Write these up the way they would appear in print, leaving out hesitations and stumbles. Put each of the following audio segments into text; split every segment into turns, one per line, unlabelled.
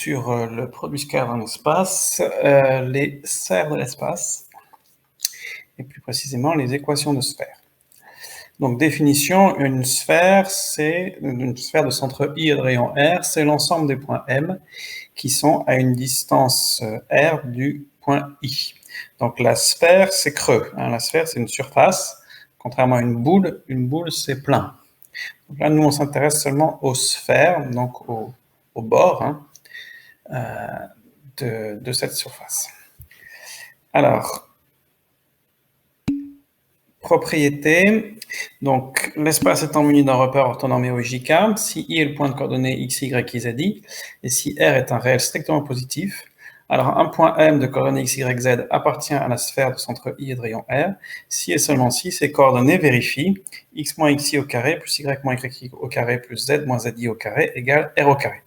sur le produit scalaire dans l'espace, les sphères de l'espace, et plus précisément les équations de sphères. Donc définition, une sphère, c'est une sphère de centre I et de rayon R, c'est l'ensemble des points M qui sont à une distance R du point I. Donc la sphère, c'est creux, hein. La sphère, c'est une surface, contrairement à une boule, c'est plein. Donc là, nous, on s'intéresse seulement aux sphères, donc au bord, hein, de cette surface. Alors, propriété, donc l'espace étant muni d'un repère orthonormé OJK, si I est le point de coordonnées x, y, z, i, et si R est un réel strictement positif, alors un point M de coordonnées x, y, z appartient à la sphère de centre I et de rayon R, si et seulement si ces coordonnées vérifient x moins xi au carré plus y moins yi au carré plus z moins zi au carré égale R au carré.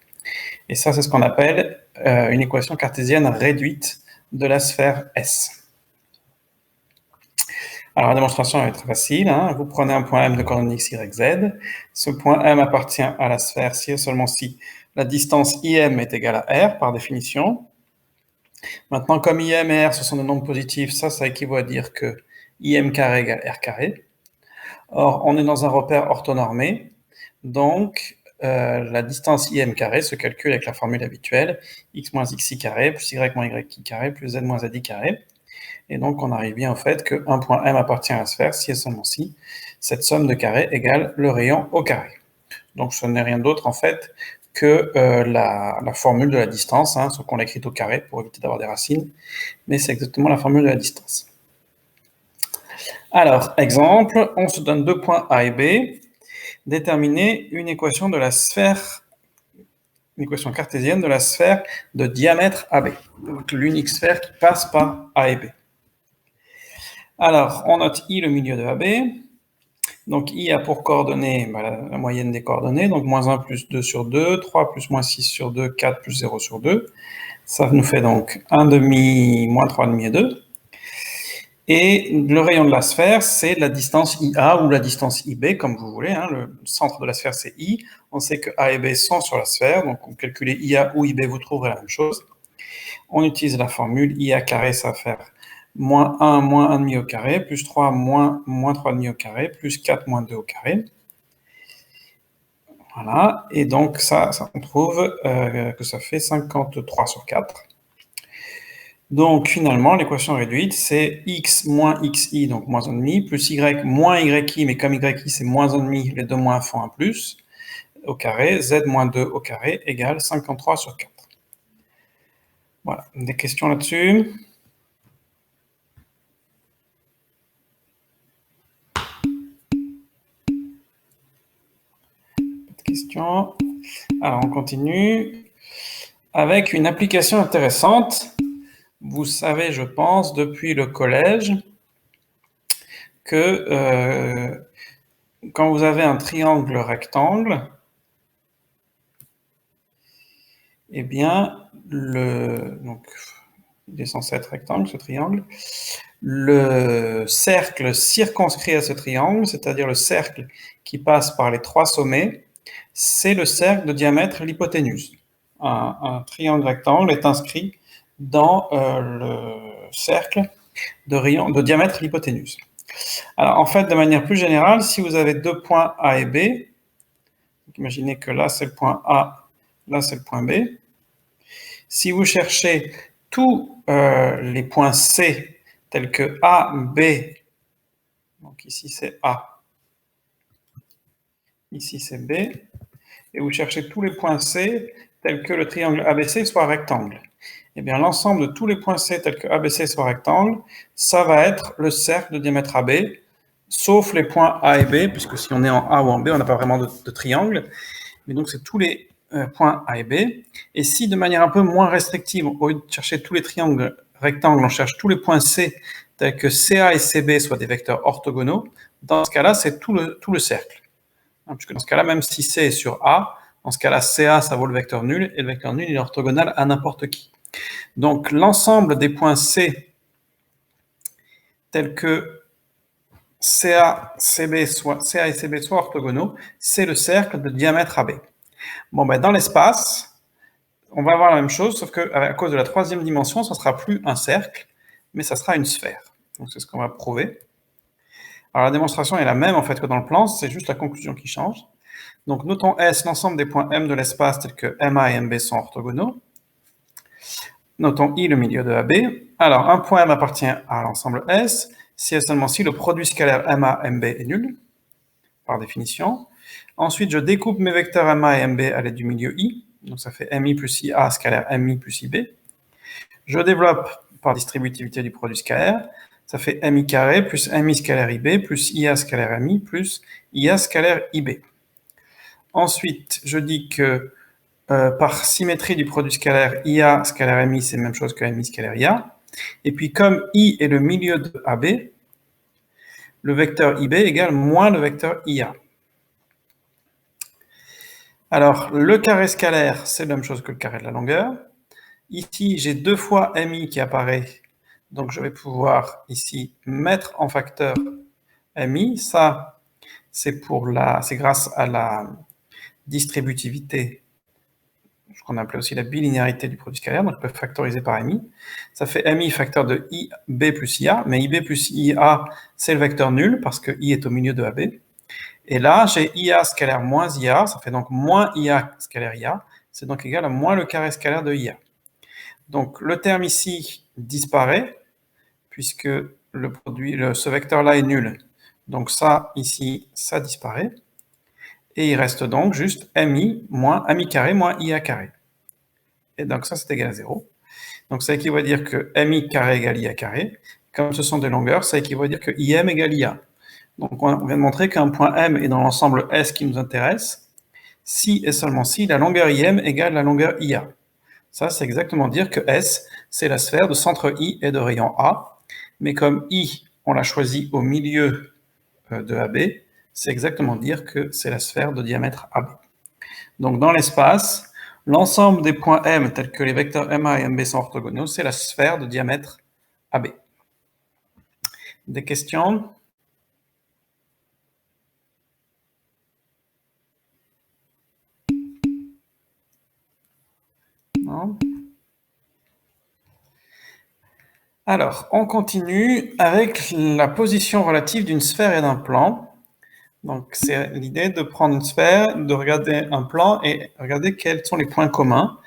Et ça, c'est ce qu'on appelle une équation cartésienne réduite de la sphère S. Alors, la démonstration est très facile, hein. Vous prenez un point M de coordonnées x, y, z. Ce point M appartient à la sphère si et seulement si la distance IM est égale à R, par définition. Maintenant, comme IM et R, ce sont des nombres positifs, ça équivaut à dire que IM carré égale R carré. Or, on est dans un repère orthonormé, donc la distance IM carré se calcule avec la formule habituelle, x moins xi carré plus y moins yi carré plus z moins zi carré. Et donc, on arrive bien au fait qu'un point M appartient à la sphère si et seulement si cette somme de carrés égale le rayon au carré. Donc, ce n'est rien d'autre, en fait, que la formule de la distance, hein, sauf qu'on l'a écrite au carré pour éviter d'avoir des racines, mais c'est exactement la formule de la distance. Alors, exemple, on se donne deux points A et B, déterminer une équation de la sphère, une équation cartésienne de la sphère de diamètre AB, donc l'unique sphère qui passe par A et B. Alors, on note I, le milieu de AB. Donc, I a pour coordonnées la moyenne des coordonnées, donc moins 1 plus 2 sur 2, 3 plus moins 6 sur 2, 4 plus 0 sur 2. Ça nous fait donc 1 demi, moins 3 demi et 2. Et le rayon de la sphère, c'est la distance IA ou la distance IB, comme vous voulez, hein. Le centre de la sphère, c'est I. On sait que A et B sont sur la sphère, donc on calcule IA ou IB, vous trouverez la même chose. On utilise la formule IA carré, ça va faire moins 1 moins 1 demi au carré, plus 3 moins 3 demi au carré, plus 4 moins 2 au carré. Voilà, et donc ça on trouve que ça fait 53 sur 4. Donc finalement, l'équation réduite, c'est x moins xi, donc moins 1,5, plus y moins yi, mais comme yi c'est moins 1,5, les deux moins font un plus, au carré, z moins 2 au carré, égale 53 sur 4. Voilà, des questions là-dessus? Question. Alors, on continue avec une application intéressante. Vous savez, je pense, depuis le collège, que quand vous avez un triangle rectangle, eh bien, donc, il est censé être rectangle, ce triangle. Le cercle circonscrit à ce triangle, c'est-à-dire le cercle qui passe par les trois sommets, c'est le cercle de diamètre l'hypoténuse. Un triangle rectangle est inscrit dans le cercle de diamètre l'hypoténuse. Alors, en fait, de manière plus générale, si vous avez deux points A et B, imaginez que là, c'est le point A, là, c'est le point B. Si vous cherchez tous les points C, tels que A, B, donc ici c'est A, ici c'est B, et vous cherchez tous les points C, tels que le triangle ABC soit rectangle. Eh bien, l'ensemble de tous les points C tels que ABC soit rectangle, ça va être le cercle de diamètre AB, sauf les points A et B, puisque si on est en A ou en B, on n'a pas vraiment de triangle. Mais donc, c'est tous les points A et B. Et si, de manière un peu moins restrictive, au lieu de chercher tous les triangles rectangles, on cherche tous les points C, tels que CA et CB soient des vecteurs orthogonaux, dans ce cas-là, c'est tout le cercle. Puisque dans ce cas-là, même si C est sur A, dans ce cas-là, CA, ça vaut le vecteur nul, et le vecteur nul, il est orthogonal à n'importe qui. Donc, l'ensemble des points C, tels que CA et CB soient orthogonaux, c'est le cercle de diamètre AB. Bon, ben, dans l'espace, on va avoir la même chose, sauf qu'à cause de la troisième dimension, ça ne sera plus un cercle, mais ça sera une sphère. Donc c'est ce qu'on va prouver. Alors la démonstration est la même en fait que dans le plan, c'est juste la conclusion qui change. Donc notons S, l'ensemble des points M de l'espace tels que MA et MB sont orthogonaux. Notons I, le milieu de AB. Alors un point M appartient à l'ensemble S, si et seulement si le produit scalaire MA, MB est nul, par définition. Ensuite, je découpe mes vecteurs MA et MB à l'aide du milieu I, donc ça fait MI plus IA scalaire MI plus IB. Je développe par distributivité du produit scalaire, ça fait MI carré plus MI scalaire IB plus IA scalaire MI plus IA scalaire IB. Ensuite, je dis que par symétrie du produit scalaire, IA scalaire MI, c'est la même chose que MI scalaire IA. Et puis, comme I est le milieu de AB, le vecteur IB égale moins le vecteur IA. Alors, le carré scalaire, c'est la même chose que le carré de la longueur. Ici, j'ai 2 fois MI qui apparaît, donc je vais pouvoir ici mettre en facteur MI. Ça, c'est grâce à la distributivité, ce qu'on appelait aussi la bilinéarité du produit scalaire, donc je peux factoriser par MI. Ça fait MI facteur de IB plus IA, mais IB plus IA, c'est le vecteur nul, parce que I est au milieu de AB. Et là, j'ai IA scalaire moins IA, ça fait donc moins IA scalaire IA, c'est donc égal à moins le carré scalaire de IA. Donc le terme ici disparaît, puisque ce vecteur-là est nul. Donc ça, ici, ça disparaît. Et il reste donc juste MI moins MI carré moins IA carré. Et donc ça, c'est égal à 0. Donc ça équivaut à dire que MI carré égale IA carré. Comme ce sont des longueurs, ça équivaut à dire que IM égale IA. Donc on vient de montrer qu'un point M est dans l'ensemble S qui nous intéresse, si et seulement si la longueur IM égale la longueur IA. Ça, c'est exactement dire que S, c'est la sphère de centre I et de rayon A, mais comme I, on l'a choisi au milieu de AB, c'est exactement dire que c'est la sphère de diamètre AB. Donc dans l'espace, l'ensemble des points M, tels que les vecteurs MA et MB sont orthogonaux, c'est la sphère de diamètre AB. Des questions ? Non ? Alors, on continue avec la position relative d'une sphère et d'un plan. Donc, c'est l'idée de prendre une sphère, de regarder un plan et regarder quels sont les points communs,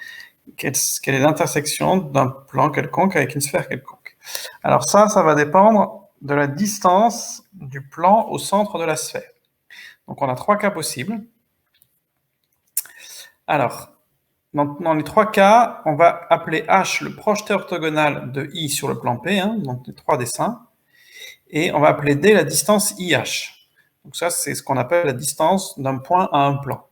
quelle est l'intersection d'un plan quelconque avec une sphère quelconque. Alors ça va dépendre de la distance du plan au centre de la sphère. Donc, on a 3 cas possibles. Alors, dans les 3 cas, on va appeler H le projeté orthogonal de I sur le plan P, donc les 3 dessins, et on va appeler D la distance IH. Donc ça, c'est ce qu'on appelle la distance d'un point à un plan.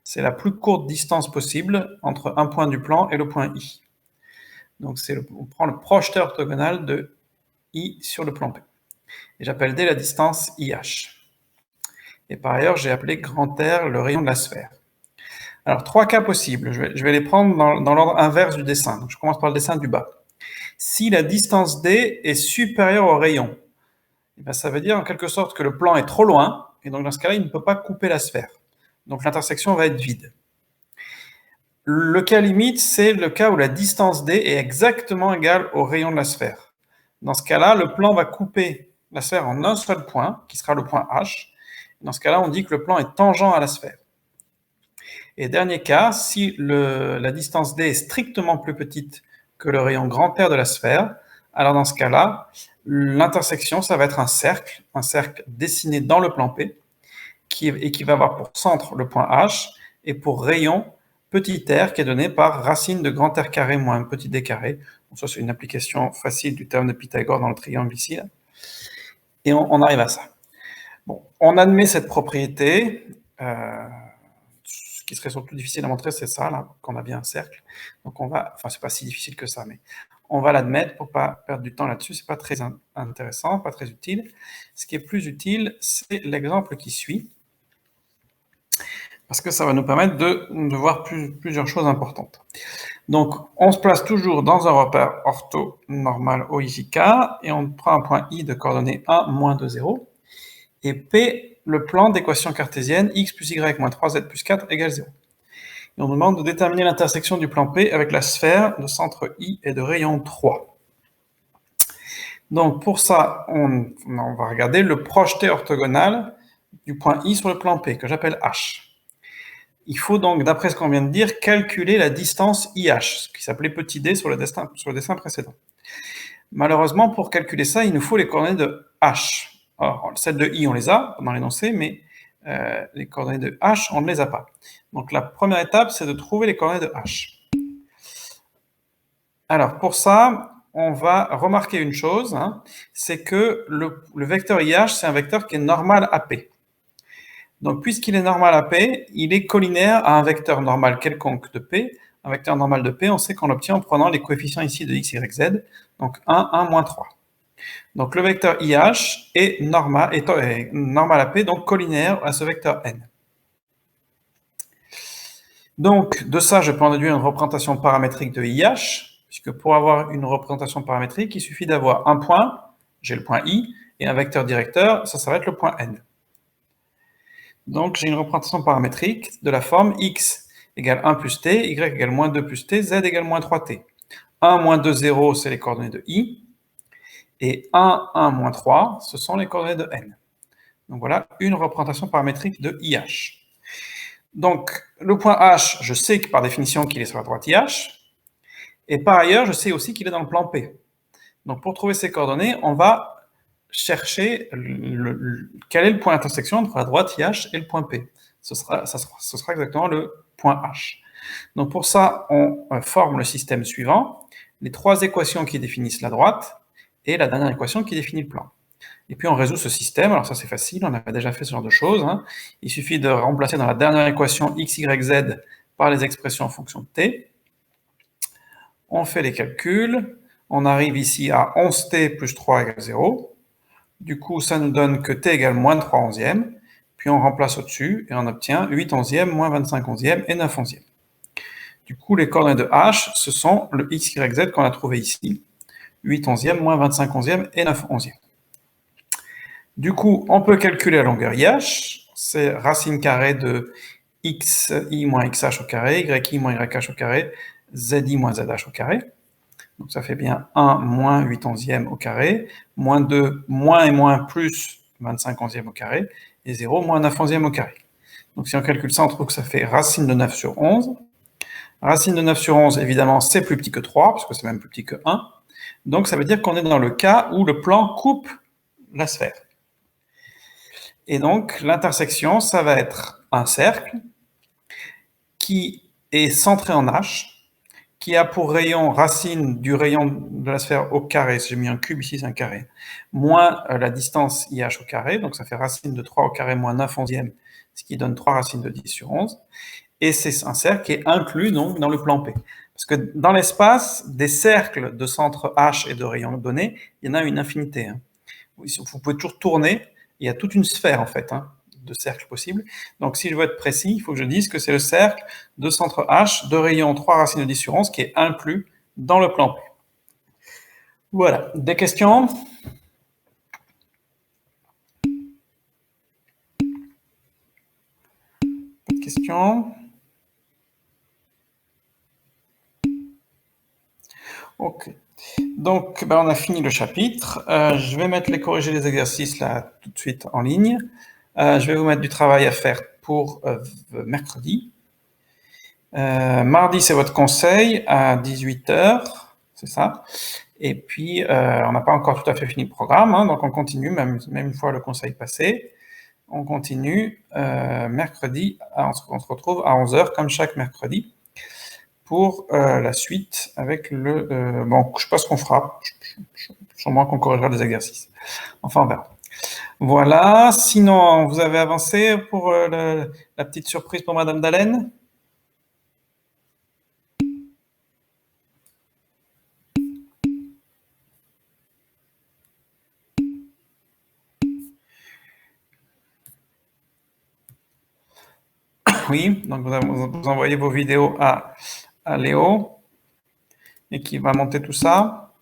C'est la plus courte distance possible entre un point du plan et le point I. Donc on prend le projeté orthogonal de I sur le plan P. Et j'appelle D la distance IH. Et par ailleurs, j'ai appelé grand R le rayon de la sphère. Alors, 3 cas possibles. Je vais les prendre dans l'ordre inverse du dessin. Donc, je commence par le dessin du bas. Si la distance D est supérieure au rayon, eh bien, ça veut dire en quelque sorte que le plan est trop loin, et donc dans ce cas-là, il ne peut pas couper la sphère. Donc l'intersection va être vide. Le cas limite, c'est le cas où la distance D est exactement égale au rayon de la sphère. Dans ce cas-là, le plan va couper la sphère en un seul point, qui sera le point H. Dans ce cas-là, on dit que le plan est tangent à la sphère. Et dernier cas, si la distance D est strictement plus petite que le rayon grand R de la sphère, alors dans ce cas-là, l'intersection, ça va être un cercle dessiné dans le plan P, et qui va avoir pour centre le point H, et pour rayon, petit r, qui est donné par racine de grand R carré moins petit d carré. Donc ça, c'est une application facile du théorème de Pythagore dans le triangle ici. Là. Et on arrive à ça. Bon, on admet cette propriété. Ce qui serait surtout difficile à montrer, c'est ça, là, qu'on a bien un cercle. Donc c'est pas si difficile que ça, mais on va l'admettre pour pas perdre du temps là-dessus. C'est pas très intéressant, pas très utile. Ce qui est plus utile, c'est l'exemple qui suit, parce que ça va nous permettre de voir plusieurs choses importantes. Donc, on se place toujours dans un repère orthonormal OIJK, et on prend un point I de coordonnées 1, moins 2, 0, et P, le plan d'équation cartésienne x plus y moins 3z plus 4 égale 0. Et on nous demande de déterminer l'intersection du plan P avec la sphère de centre I et de rayon 3. Donc pour ça, on va regarder le projeté orthogonal du point I sur le plan P, que j'appelle H. Il faut donc, d'après ce qu'on vient de dire, calculer la distance IH, ce qui s'appelait petit d sur le dessin précédent. Malheureusement, pour calculer ça, il nous faut les coordonnées de H. Alors, celles de I, on les a dans l'énoncé, mais les coordonnées de H, on ne les a pas. Donc la première étape, c'est de trouver les coordonnées de H. Alors pour ça, on va remarquer une chose, hein, c'est que le vecteur IH, c'est un vecteur qui est normal à P. Donc puisqu'il est normal à P, il est collinaire à un vecteur normal quelconque de P. Un vecteur normal de P, on sait qu'on l'obtient en prenant les coefficients ici de x, y, z, donc 1, 1, moins 3. Donc le vecteur IH est normal à P, donc collinaire à ce vecteur n. Donc de ça, je peux en déduire une représentation paramétrique de IH, puisque pour avoir une représentation paramétrique, il suffit d'avoir un point, j'ai le point I, et un vecteur directeur, ça va être le point n. Donc j'ai une représentation paramétrique de la forme x égale 1 plus t, y égale moins 2 plus t, z égale moins 3t. 1, moins 2, 0, c'est les coordonnées de i, et 1, 1, moins 3, ce sont les coordonnées de n. Donc voilà une représentation paramétrique de IH. Donc le point H, je sais que par définition qu'il est sur la droite IH, et par ailleurs, je sais aussi qu'il est dans le plan P. Donc pour trouver ces coordonnées, on va chercher quel est le point d'intersection entre la droite IH et le point P. Ce sera exactement le point H. Donc pour ça, on forme le système suivant, les trois équations qui définissent la droite et la dernière équation qui définit le plan. Et puis on résout ce système, alors ça c'est facile, on avait déjà fait ce genre de choses. Hein. Il suffit de remplacer dans la dernière équation x, y, z par les expressions en fonction de t. On fait les calculs, on arrive ici à 11t plus 3 égale 0. Du coup, ça nous donne que t égale moins 3 onzièmes, puis on remplace au-dessus, et on obtient 8 onzièmes, moins 25 onzièmes, et 9 onzièmes. Du coup, les coordonnées de h, ce sont le x, y, z qu'on a trouvé ici, 8 onzièmes, moins 25 onzièmes, et 9 onzièmes. Du coup, on peut calculer la longueur IH, c'est racine carrée de xi moins xh au carré, yi moins yh au carré, zi moins zh au carré. Donc ça fait bien 1 moins 8 onzièmes au carré, moins 2, moins et moins plus 25 onzièmes au carré, et 0 moins 9 onzièmes au carré. Donc si on calcule ça, on trouve que ça fait racine de 9 sur 11. Racine de 9 sur 11, évidemment, c'est plus petit que 3, parce que c'est même plus petit que 1. Donc ça veut dire qu'on est dans le cas où le plan coupe la sphère. Et donc l'intersection, ça va être un cercle qui est centré en H, qui a pour rayon racine du rayon de la sphère au carré, si j'ai mis un cube ici, c'est un carré, moins la distance IH au carré, donc ça fait racine de 3 au carré moins 9 onzièmes, ce qui donne 3 racines de 10 sur 11, et c'est un cercle qui est inclus donc dans le plan P. Parce que dans l'espace, des cercles de centre H et de rayon donné, il y en a une infinité. Hein. Vous pouvez toujours tourner, il y a toute une sphère en fait, hein, de cercles possibles. Donc si je veux être précis, il faut que je dise que c'est le cercle de centre H de rayon 3 racines de 10 sur 11 qui est inclus dans le plan P. Voilà, des questions? Pas de questions? Ok. Donc, on a fini le chapitre. Je vais mettre les corrigés des exercices là tout de suite en ligne. Je vais vous mettre du travail à faire pour mercredi. Mardi, c'est votre conseil à 18h, c'est ça. Et puis, on n'a pas encore tout à fait fini le programme, hein, donc on continue, même une fois le conseil passé. On continue mercredi, on se retrouve à 11h, comme chaque mercredi, pour la suite avec le... bon, je ne sais pas ce qu'on fera, sûrement qu'on corrigera des exercices. Enfin, on verra. Voilà, sinon, vous avez avancé pour la petite surprise pour Madame Dallène? Oui, donc vous envoyez vos vidéos à Léo, et qui va monter tout ça.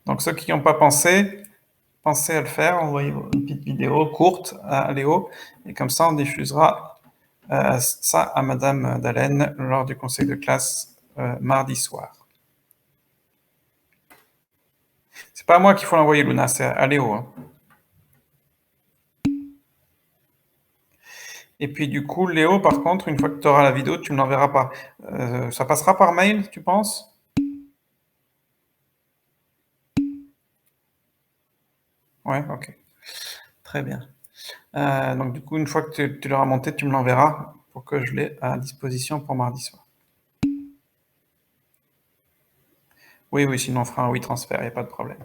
Donc ceux qui n'ont pas pensé, pensez à le faire, envoyez une petite vidéo courte à Léo, et comme ça on diffusera ça à Madame Dallène lors du conseil de classe mardi soir. C'est pas à moi qu'il faut l'envoyer, Luna, c'est à Léo. Hein. Et puis du coup, Léo, par contre, une fois que tu auras la vidéo, tu me l'enverras pas. Ça passera par mail, tu penses? Ouais, ok. Très bien. Donc du coup, une fois que tu l'auras monté, tu me l'enverras pour que je l'ai à disposition pour mardi soir. Oui, oui, sinon on fera un oui transfert, il n'y a pas de problème.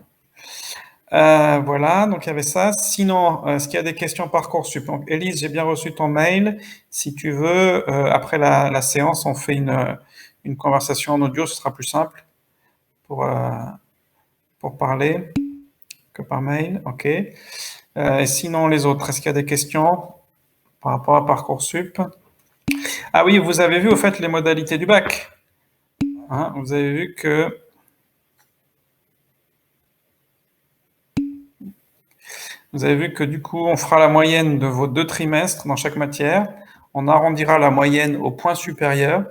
Voilà, donc il y avait ça. Sinon, est-ce qu'il y a des questions Parcoursup? Donc Élise, j'ai bien reçu ton mail. Si tu veux, après la séance, on fait une conversation en audio, ce sera plus simple pour parler que par mail. Ok. Et sinon, les autres, est-ce qu'il y a des questions par rapport à Parcoursup? Ah oui, vous avez vu au fait les modalités du bac. Hein, vous avez vu que du coup, on fera la moyenne de vos 2 trimestres dans chaque matière. On arrondira la moyenne au point supérieur.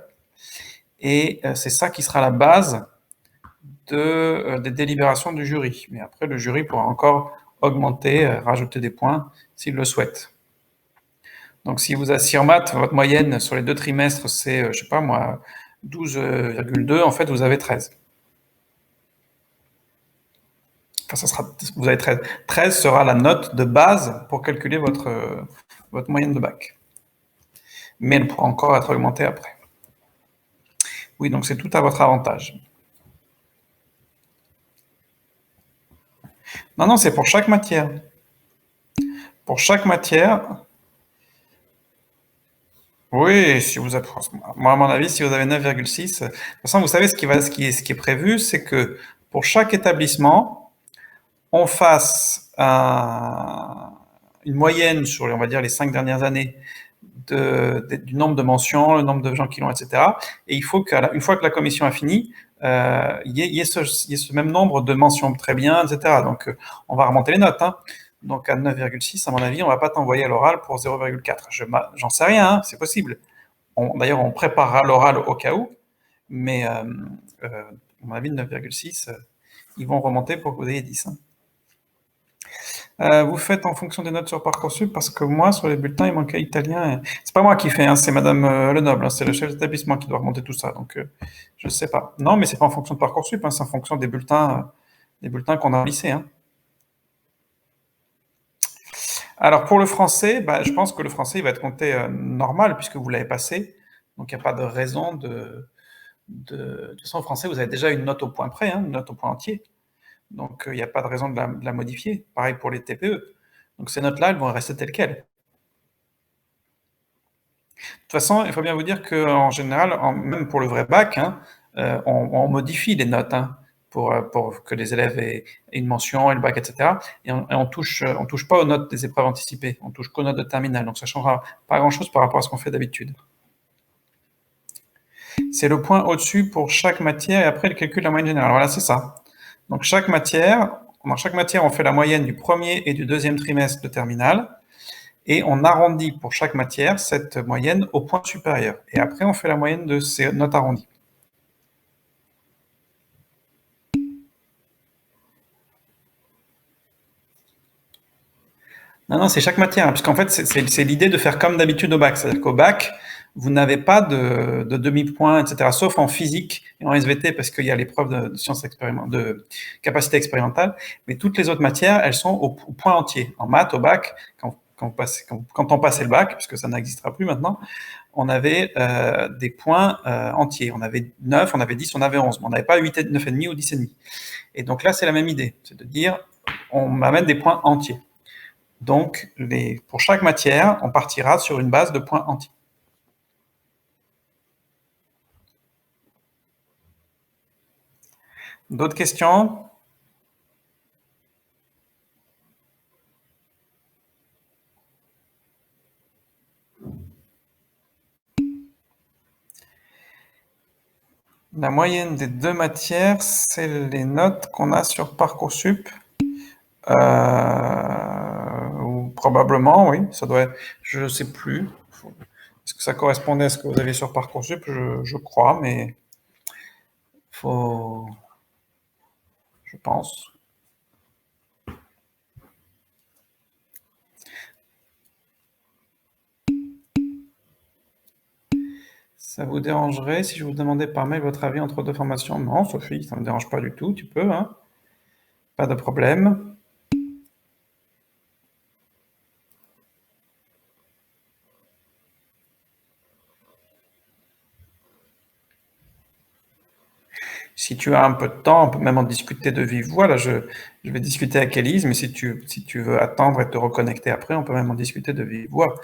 Et c'est ça qui sera la base des délibérations du jury. Mais après, le jury pourra encore augmenter, rajouter des points s'il le souhaite. Donc si en maths, votre moyenne sur les 2 trimestres, c'est, je sais pas moi, 12,2, en fait, vous avez 13. Enfin, vous avez 13. 13 sera la note de base pour calculer votre moyenne de bac. Mais elle pourra encore être augmentée après. Oui, donc c'est tout à votre avantage. Non, non, c'est pour chaque matière. Pour chaque matière, oui, si vous avez, moi à mon avis, si vous avez 9,6, de toute façon, vous savez ce qui est prévu, c'est que pour chaque établissement, on fasse une moyenne sur, on va dire, les 5 dernières années du nombre de mentions, le nombre de gens qui l'ont, etc. Et il faut qu'une fois que la commission a fini, il y ait ce même nombre de mentions très bien, etc. Donc, on va remonter les notes. Hein. Donc, à 9,6, à mon avis, on ne va pas t'envoyer à l'oral pour 0,4. J'en sais rien, hein, c'est possible. D'ailleurs, on préparera l'oral au cas où, mais à mon avis, 9,6, ils vont remonter pour que vous ayez 10. Hein. Vous faites en fonction des notes sur Parcoursup, parce que moi, sur les bulletins, il manquait italien. C'est pas moi qui fais, hein, c'est Madame Lenoble, hein, c'est le chef d'établissement qui doit remonter tout ça, donc je sais pas. Non, mais c'est pas en fonction de Parcoursup, hein, c'est en fonction des bulletins qu'on a au lycée. Hein. Alors pour le français, bah, je pense que le français il va être compté normal puisque vous l'avez passé, donc il n'y a pas de raison de toute façon, en français, vous avez déjà une note au point près, hein, une note au point entier. Donc, il n'y a pas de raison de la modifier. Pareil pour les TPE. Donc, ces notes-là, elles vont rester telles quelles. De toute façon, il faut bien vous dire qu'en général, même pour le vrai bac, hein, on modifie les notes hein, pour que les élèves aient une mention et le bac, etc. Et on touche pas aux notes des épreuves anticipées. On touche qu'aux notes de terminale. Donc, ça ne changera pas grand-chose par rapport à ce qu'on fait d'habitude. C'est le point au-dessus pour chaque matière et après le calcul de la moyenne générale. Voilà, c'est ça. Donc dans chaque matière, on fait la moyenne du premier et du deuxième trimestre de terminale et on arrondit pour chaque matière cette moyenne au point supérieur. Et après, on fait la moyenne de ces notes arrondies. Non, c'est chaque matière, hein, puisqu'en fait, c'est l'idée de faire comme d'habitude au bac. C'est-à-dire qu'au bac, vous n'avez pas de demi-point, etc., sauf en physique et en SVT, parce qu'il y a l'épreuve de sciences de capacité expérimentale, mais toutes les autres matières, elles sont au point entier. En maths, au bac, quand on passait le bac, puisque ça n'existera plus maintenant, on avait des points entiers. On avait 9, on avait 10, on avait 11, mais on n'avait pas 8, 9,5 ou 10,5. Et donc là, c'est la même idée, c'est de dire, on m'amène des points entiers. Donc, pour chaque matière, on partira sur une base de points entiers. D'autres questions? La moyenne des 2 matières, c'est les notes qu'on a sur Parcoursup. Ou probablement, oui, ça doit être, je ne sais plus. Est-ce que ça correspondait à ce que vous aviez sur Parcoursup? Je crois, mais faut je pense. Ça vous dérangerait si je vous demandais par mail votre avis entre 2 formations? Non, Sophie, ça me dérange pas du tout, tu peux, hein, pas de problème. Si tu as un peu de temps, on peut même en discuter de vive voix. Là, je vais discuter avec Élise, mais si tu veux attendre et te reconnecter après, on peut même en discuter de vive voix.